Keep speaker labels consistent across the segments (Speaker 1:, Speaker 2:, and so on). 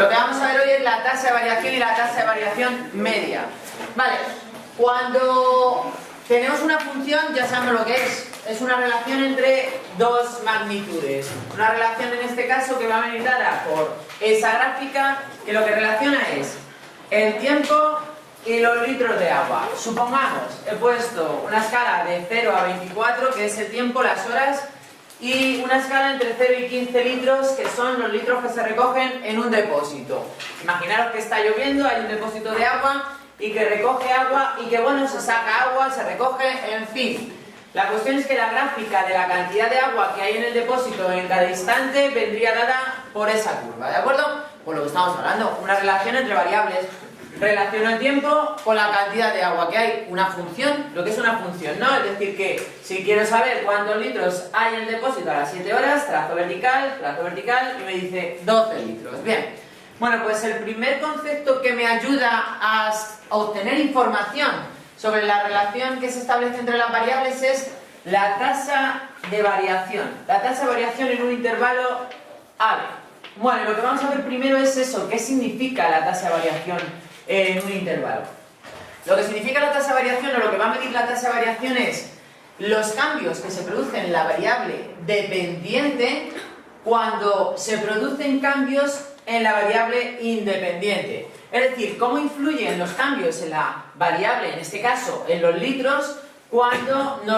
Speaker 1: Lo que vamos a ver hoy es la tasa de variación y la tasa de variación media. Vale, cuando tenemos una función ya sabemos lo que es una relación entre dos magnitudes. Una relación en este caso que va a venir dada por esa gráfica que lo que relaciona es el tiempo y los litros de agua. Supongamos, he puesto una escala de 0 a 24, que es el tiempo, las horas, y una escala entre 0 y 15 litros, que son los litros que se recogen en un depósito. Imaginaros que está lloviendo, hay un depósito de agua y que recoge agua y que, bueno, se saca agua, se recoge, en fin. La cuestión es que la gráfica de la cantidad de agua que hay en el depósito en cada instante vendría dada por esa curva, ¿de acuerdo? Por lo que estamos hablando, una relación entre variables. Relaciono el tiempo con la cantidad de agua que hay, una función, lo que es una función, ¿no? Es decir que si quiero saber cuántos litros hay en el depósito a las 7 horas, trazo vertical y me dice 12 litros. Bien, bueno, pues el primer concepto que me ayuda a obtener información sobre la relación que se establece entre las variables es la tasa de variación. La tasa de variación en un intervalo AB. Bueno, lo que vamos a ver primero es eso, ¿qué significa la tasa de variación en un intervalo? Lo que significa la tasa de variación, o lo que va a medir la tasa de variación, es los cambios que se producen en la variable dependiente cuando se producen cambios en la variable independiente. Es decir, cómo influyen los cambios en la variable, en este caso en los litros, cuando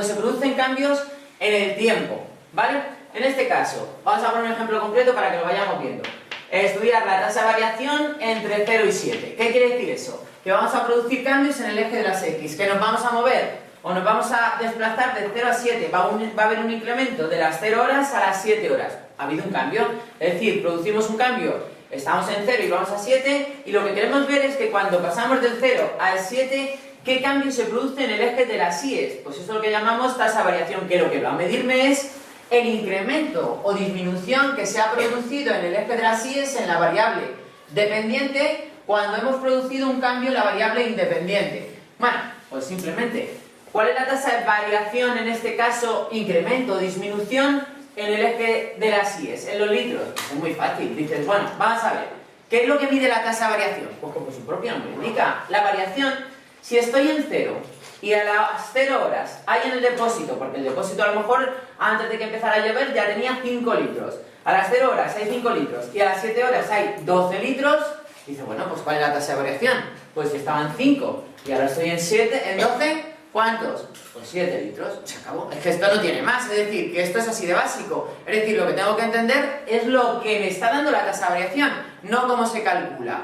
Speaker 1: se producen cambios en el tiempo, ¿vale? En este caso, vamos a poner un ejemplo concreto para que lo vayamos viendo. Estudiar la tasa de variación entre 0 y 7. ¿Qué quiere decir eso? Que vamos a producir cambios en el eje de las X, que nos vamos a mover o nos vamos a desplazar de 0 a 7. Va a haber un incremento de las 0 horas a las 7 horas. Ha habido un cambio, es decir, producimos un cambio, estamos en 0 y vamos a 7, y lo que queremos ver es que cuando pasamos del 0 al 7, ¿qué cambio se produce en el eje de las Y? Pues eso es lo que llamamos tasa de variación, que lo que va a medirme es el incremento o disminución que se ha producido en el eje de las Y en la variable dependiente cuando hemos producido un cambio en la variable independiente. Bueno, pues simplemente, ¿cuál es la tasa de variación en este caso, incremento o disminución en el eje de las Y, en los litros? Pues es muy fácil, dices, bueno, vamos a ver, ¿qué es lo que mide la tasa de variación? Pues como su propio nombre indica, la variación, si estoy en 0 y a las 0 horas hay en el depósito, porque el depósito a lo mejor antes de que empezara a llover ya tenía 5 litros, a las 0 horas hay 5 litros y a las 7 horas hay 12 litros, dice, bueno, pues ¿cuál es la tasa de variación? Pues si estaban 5 y ahora estoy en 12, ¿cuántos? Pues 7 litros, se acabó. Es que esto no tiene más, es decir, que esto es así de básico. Es decir, lo que tengo que entender es lo que me está dando la tasa de variación, no cómo se calcula.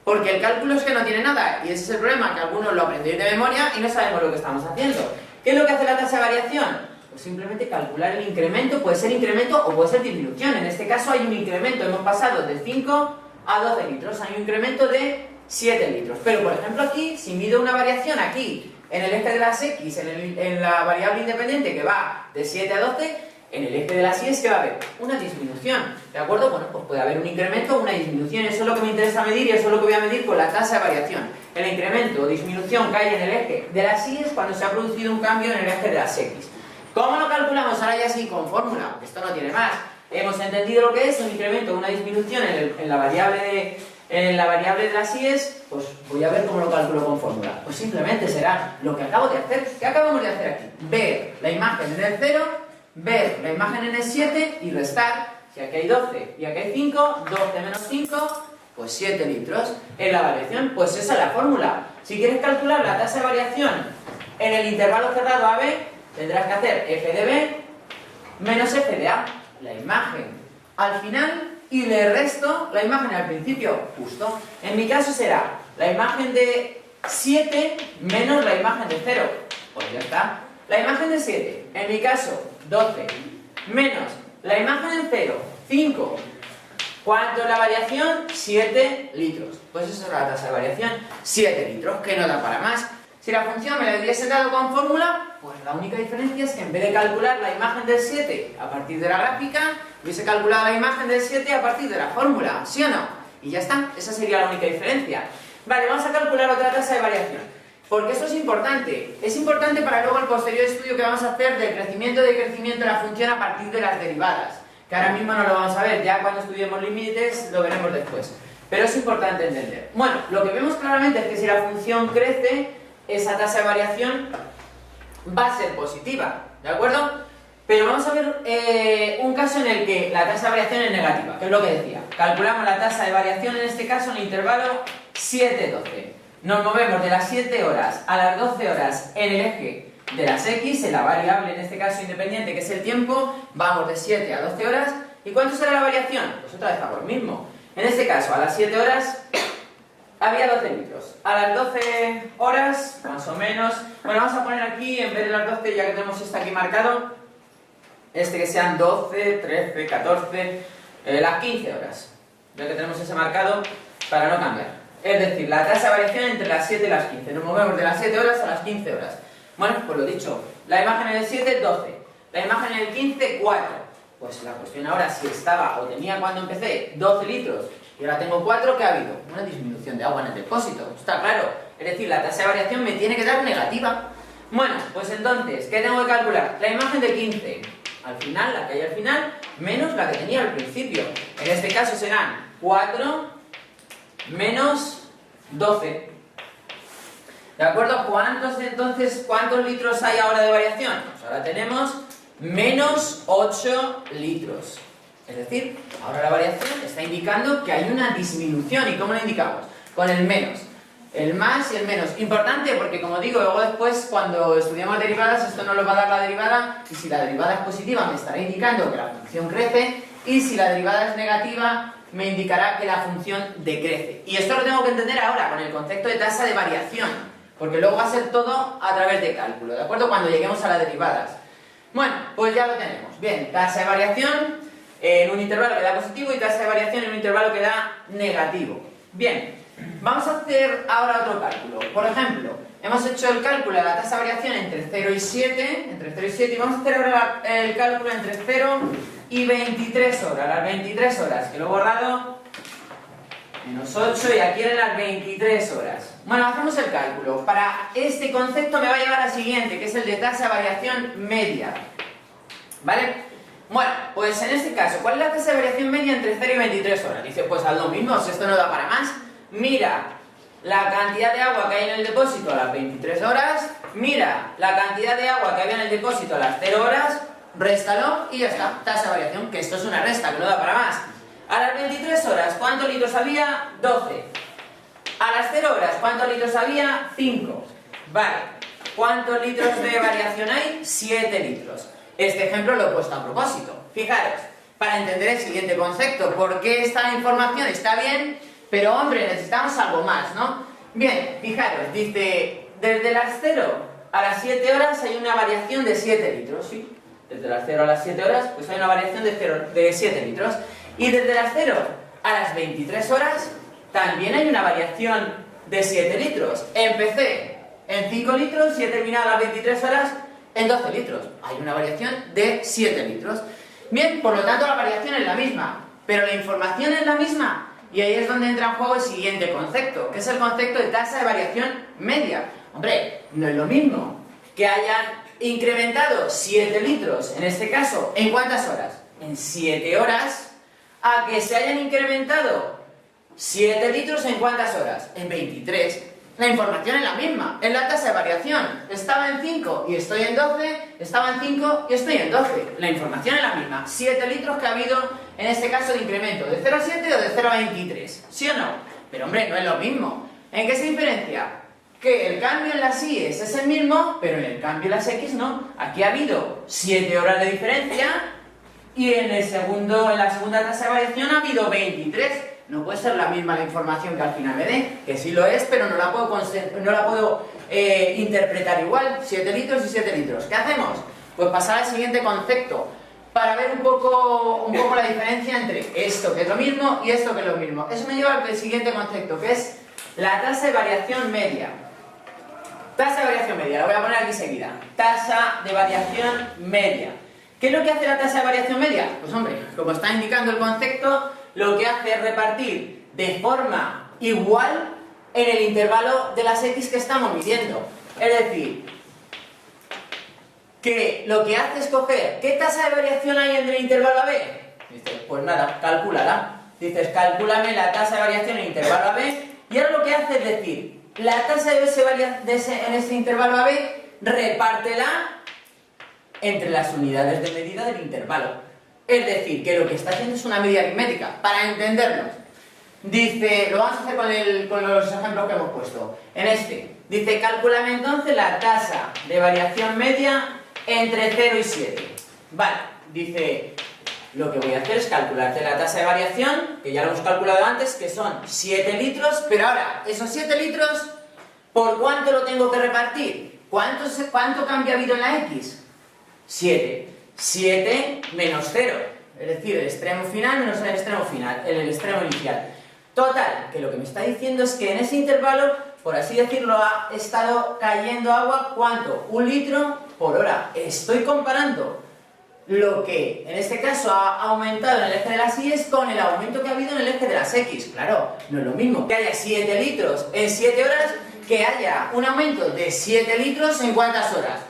Speaker 1: Porque el cálculo es que no tiene nada, y ese es el problema, que algunos lo aprendéis de memoria y no sabemos lo que estamos haciendo. ¿Qué es lo que hace la tasa de variación? Pues simplemente calcular el incremento, puede ser incremento o puede ser disminución. En este caso hay un incremento, hemos pasado de 5 a 12 litros, hay un incremento de 7 litros. Pero por ejemplo aquí, si mido una variación aquí, en el eje de las X, en la variable independiente que va de 7 a 12, en el eje de las Y es que va a haber una disminución, ¿de acuerdo? Bueno, pues puede haber un incremento o una disminución, eso es lo que me interesa medir y eso es lo que voy a medir con la tasa de variación. El incremento o disminución que hay en el eje de las Y es cuando se ha producido un cambio en el eje de las X. ¿Cómo lo calculamos? Ahora ya sí con fórmula, porque esto no tiene más. Hemos entendido lo que es un incremento o una disminución en la variable de las Y, pues voy a ver cómo lo calculo con fórmula. Pues simplemente será lo que acabo de hacer. ¿Qué acabamos de hacer aquí? Ver la imagen en el 0, ver la imagen en el 7 y restar. Si aquí hay 12 y aquí hay 5, 12 menos 5, pues 7 litros. En la variación, pues esa es la fórmula. Si quieres calcular la tasa de variación en el intervalo cerrado AB, tendrás que hacer f de B menos f de A. La imagen al final y le resto la imagen al principio, justo. En mi caso será la imagen de 7 menos la imagen de 0. Pues ya está. La imagen de 7, en mi caso, 12, menos la imagen de 0, 5. ¿Cuánto es la variación? 7 litros. Pues eso es la tasa de variación, 7 litros, que no da para más. Si la función me la hubiese dado con fórmula, pues la única diferencia es que en vez de calcular la imagen del 7 a partir de la gráfica, hubiese calculado la imagen del 7 a partir de la fórmula, ¿sí o no? Y ya está, esa sería la única diferencia. Vale, vamos a calcular otra tasa de variación. Porque eso es importante para luego el posterior estudio que vamos a hacer del crecimiento y decrecimiento de la función a partir de las derivadas. que ahora mismo no lo vamos a ver, ya cuando estudiemos límites lo veremos después. Pero es importante entender. Bueno, lo que vemos claramente es que si la función crece, esa tasa de variación va a ser positiva, ¿de acuerdo? Pero vamos a ver un caso en el que la tasa de variación es negativa, que es lo que decía. Calculamos la tasa de variación, en este caso, en el intervalo 7-12. Nos movemos de las 7 horas a las 12 horas en el eje de las X, en la variable, en este caso independiente, que es el tiempo, vamos de 7 a 12 horas. ¿Y cuánto será la variación? Pues otra vez hago lo mismo. En este caso, a las 7 horas había 12 litros. A las 12 horas, más o menos, bueno, vamos a poner aquí, en vez de las 12, ya que tenemos esto aquí marcado, que sean 12, 13, 14, las 15 horas, ya que tenemos ese marcado para no cambiar. Es decir, la tasa de variación entre las 7 y las 15. Nos movemos de las 7 horas a las 15 horas. Bueno, pues lo dicho, la imagen en el 7, 12. La imagen en el 15, 4. Pues la cuestión ahora, si estaba o tenía cuando empecé 12 litros y ahora tengo 4, ¿qué ha habido? Una disminución de agua en el depósito, está claro. Es decir, la tasa de variación me tiene que dar negativa. Bueno, pues entonces, ¿qué tengo que calcular? La imagen de 15, al final, la que hay al final, menos la que tenía al principio. En este caso serán 4 menos 12. ¿De acuerdo? ¿Cuántos litros hay ahora de variación? Pues ahora tenemos menos 8 litros. Es decir, ahora la variación está indicando que hay una disminución. ¿Y cómo lo indicamos? Con el menos. El más y el menos. Importante porque, como digo, luego después, cuando estudiamos derivadas, esto nos lo va a dar la derivada, y si la derivada es positiva me estará indicando que la función crece, y si la derivada es negativa me indicará que la función decrece. Y esto lo tengo que entender ahora con el concepto de tasa de variación, porque luego va a ser todo a través de cálculo, ¿de acuerdo? Cuando lleguemos a las derivadas. Bueno, pues ya lo tenemos. Bien, tasa de variación en un intervalo que da positivo y tasa de variación en un intervalo que da negativo. Bien, vamos a hacer ahora otro cálculo. Por ejemplo, hemos hecho el cálculo de la tasa de variación entre 0 y 7, y vamos a hacer ahora el cálculo entre 0 y 23 horas, las 23 horas, que lo he borrado, menos 8, y aquí eran las 23 horas. Bueno, hacemos el cálculo. Para este concepto me va a llevar al siguiente, que es el de tasa de variación media. ¿Vale? Bueno, pues en este caso, ¿cuál es la tasa de variación media entre 0 y 23 horas? Dice, pues haz lo mismo, si esto no da para más. Mira la cantidad de agua que hay en el depósito a las 23 horas, mira la cantidad de agua que había en el depósito a las 0 horas, réstalo y ya está, tasa de variación, que esto es una resta, que no da para más. A las 23 horas, ¿cuántos litros había? 12. A las 0 horas, ¿cuántos litros había? 5. Vale, ¿cuántos litros de variación hay? 7 litros. Este ejemplo lo he puesto a propósito. Fijaros, para entender el siguiente concepto, ¿por qué esta información está bien? Pero hombre, necesitamos algo más, ¿no? Bien, fijaros, dice, desde las 0 a las 7 horas hay una variación de 7 litros, ¿sí? Desde las 0 a las 7 horas, pues hay una variación de 7 litros. Y desde las 0 a las 23 horas, también hay una variación de 7 litros. Empecé en 5 litros y he terminado a las 23 horas en 12 litros. Hay una variación de 7 litros. Bien, por lo tanto la variación es la misma, pero la información es la misma. Y ahí es donde entra en juego el siguiente concepto, que es el concepto de tasa de variación media. Hombre, no es lo mismo que hayan incrementado 7 litros, en este caso, ¿en cuántas horas? En 7 horas, a que se hayan incrementado 7 litros, ¿en cuántas horas? En 23. La información es la misma, es la tasa de variación. Estaba en 5 y estoy en 12, estaba en 5 y estoy en 12. La información es la misma. 7 litros que ha habido en este caso de incremento, de 0 a 7 o de 0 a 23. ¿Sí o no? Pero hombre, no es lo mismo. ¿En qué se diferencia? Que el cambio en las Y es el mismo, pero en el cambio en las X no. Aquí ha habido 7 horas de diferencia y en la segunda tasa de variación ha habido 23. No puede ser la misma la información que al final me dé, que sí lo es, pero no la puedo interpretar igual. 7 litros y 7 litros. ¿Qué hacemos? Pues pasar al siguiente concepto, para ver un poco la diferencia entre esto que es lo mismo y esto que es lo mismo. Eso me lleva al siguiente concepto, que es la tasa de variación media. Tasa de variación media, la voy a poner aquí seguida. Tasa de variación media. ¿Qué es lo que hace la tasa de variación media? Pues hombre, como está indicando el concepto, lo que hace es repartir de forma igual en el intervalo de las X que estamos midiendo. Es decir, que lo que hace es coger ¿qué tasa de variación hay en el intervalo AB? Pues nada, calcúlala. Dices, calcúlame la tasa de variación en intervalo AB, y ahora lo que hace es decir, la tasa de en ese intervalo AB, repártela entre las unidades de medida del intervalo. Es decir, que lo que está haciendo es una medida aritmética, para entenderlo. Dice, lo vamos a hacer con los ejemplos que hemos puesto. En este, dice, calcúlame entonces la tasa de variación media entre 0 y 7. Vale, dice, lo que voy a hacer es calcularte la tasa de variación, que ya lo hemos calculado antes, que son 7 litros, pero ahora, esos 7 litros, ¿por cuánto lo tengo que repartir? ¿Cuánto cambio ha habido en la X? 7. 7 menos 0, es decir, el extremo final menos el extremo final, el extremo inicial. Total, que lo que me está diciendo es que en ese intervalo, por así decirlo, ha estado cayendo agua, ¿cuánto? 1 litro por hora. Estoy comparando lo que en este caso ha aumentado en el eje de las Y con el aumento que ha habido en el eje de las X. Claro, no es lo mismo que haya 7 litros en 7 horas que haya un aumento de 7 litros en ¿cuántas horas?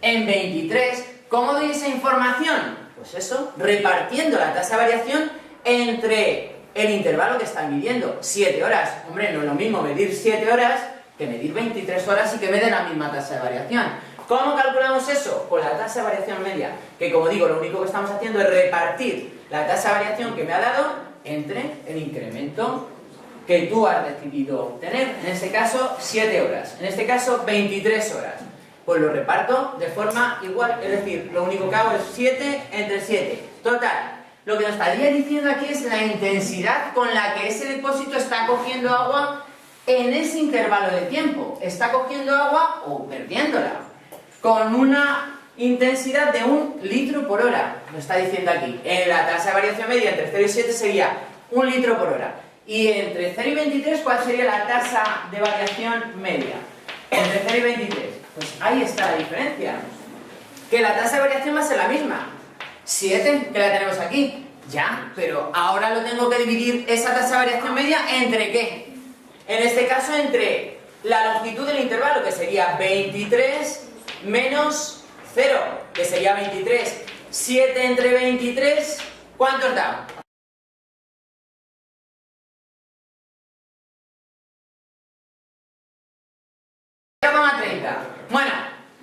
Speaker 1: En 23. ¿Cómo doy esa información? Pues eso, repartiendo la tasa de variación entre el intervalo que están midiendo. 7 horas. Hombre, no es lo mismo medir 7 horas que medir 23 horas y que me den la misma tasa de variación. ¿Cómo calculamos eso? Pues la tasa de variación media, que como digo, lo único que estamos haciendo es repartir la tasa de variación que me ha dado entre el incremento que tú has decidido obtener. En este caso, 7 horas. En este caso, 23 horas. Pues lo reparto de forma igual, es decir, lo único que hago es 7 entre 7. Total, lo que nos estaría diciendo aquí es la intensidad con la que ese depósito está cogiendo agua en ese intervalo de tiempo. Está cogiendo agua o perdiéndola, con una intensidad de 1 litro por hora. Nos está diciendo aquí, en la tasa de variación media entre 0 y 7 sería 1 litro por hora. Y entre 0 y 23, ¿cuál sería la tasa de variación media? Entre 0 y 23. Pues ahí está la diferencia. Que la tasa de variación va a ser la misma. 7, que la tenemos aquí. Ya, pero ahora lo tengo que dividir esa tasa de variación media ¿entre qué? En este caso entre la longitud del intervalo, que sería 23 menos 0, que sería 23. 7 entre 23, ¿cuánto da? 0,30. Bueno,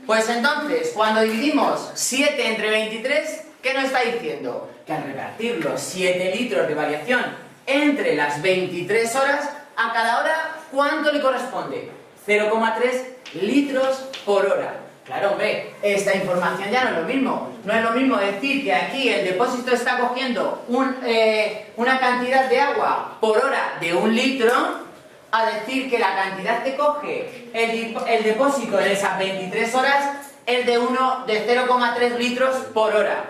Speaker 1: pues entonces, cuando dividimos 7 entre 23, ¿qué nos está diciendo? Que al repartir los 7 litros de variación entre las 23 horas, a cada hora, ¿cuánto le corresponde? 0,3 litros por hora. Claro, hombre, esta información ya no es lo mismo. No es lo mismo decir que aquí el depósito está cogiendo una cantidad de agua por hora de 1 litro, a decir que la cantidad que coge el depósito en esas 23 horas es de 0,3 litros por hora.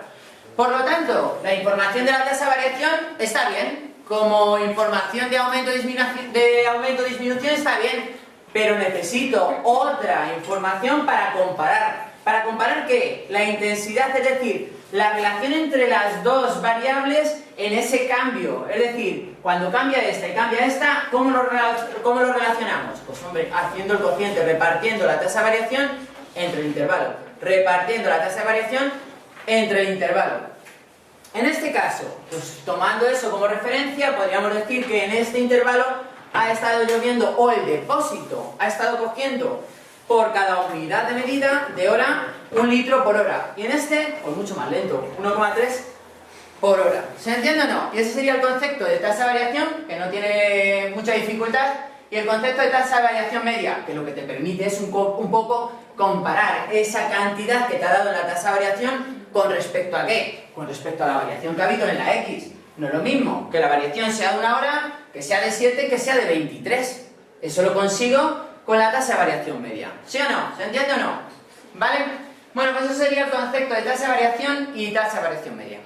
Speaker 1: Por lo tanto, la información de la tasa de variación está bien, como información de aumento-disminución está bien, pero necesito otra información para comparar. ¿Para comparar qué? La intensidad, es decir, la relación entre las dos variables en ese cambio. Es decir, cuando cambia esta y cambia esta, ¿cómo lo relacionamos? Pues hombre, haciendo el cociente, repartiendo la tasa de variación entre el intervalo. Repartiendo la tasa de variación entre el intervalo. En este caso, pues tomando eso como referencia, podríamos decir que en este intervalo ha estado lloviendo, o el depósito ha estado cogiendo por cada unidad de medida de hora 1 litro por hora. Y en este, pues mucho más lento, 1,3 por hora. ¿Se entiende o no? Y ese sería el concepto de tasa de variación, que no tiene mucha dificultad, y el concepto de tasa de variación media, que lo que te permite es un poco comparar esa cantidad que te ha dado la tasa de variación con respecto a ¿qué? Con respecto a la variación que ha habido en la X. No es lo mismo que la variación sea de 1 hora, que sea de 7, que sea de 23. Eso lo consigo con la tasa de variación media. ¿Sí o no? ¿Se entiende o no? ¿Vale? Bueno, pues eso sería el concepto de tasa de variación y tasa de variación media.